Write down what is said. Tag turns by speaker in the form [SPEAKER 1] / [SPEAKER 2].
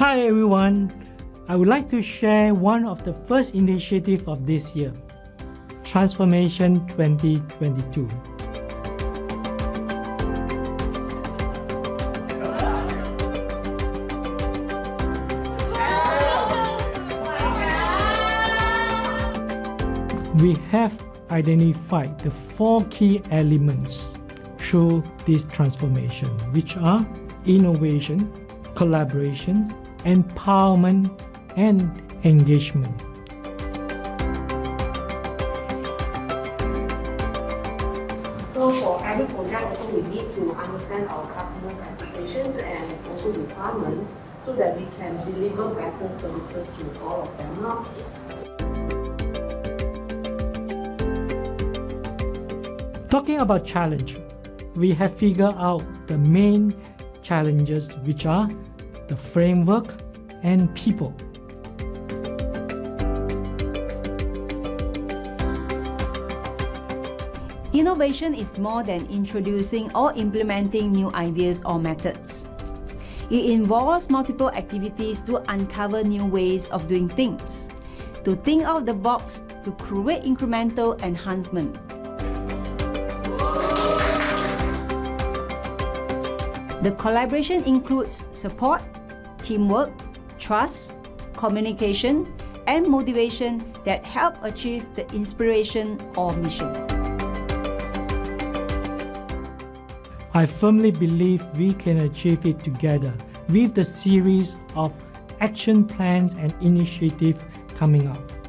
[SPEAKER 1] Hi everyone, I would like to share one of the first initiatives of this year, Transformation 2022. We have identified the 4 key elements through this transformation, which are innovation, collaboration, empowerment, and engagement.
[SPEAKER 2] So for every project, also we need to understand our customers' expectations and also requirements so that we can deliver better services to all of them.
[SPEAKER 1] Talking about challenge, we have figured out the main challenges, which are the framework and people.
[SPEAKER 3] Innovation is more than introducing or implementing new ideas or methods. It involves multiple activities to uncover new ways of doing things, to think out of the box, to create incremental enhancement. The collaboration includes support, teamwork, trust, communication, and motivation that help achieve the inspiration or mission.
[SPEAKER 1] I firmly believe we can achieve it together with the series of action plans and initiatives coming up.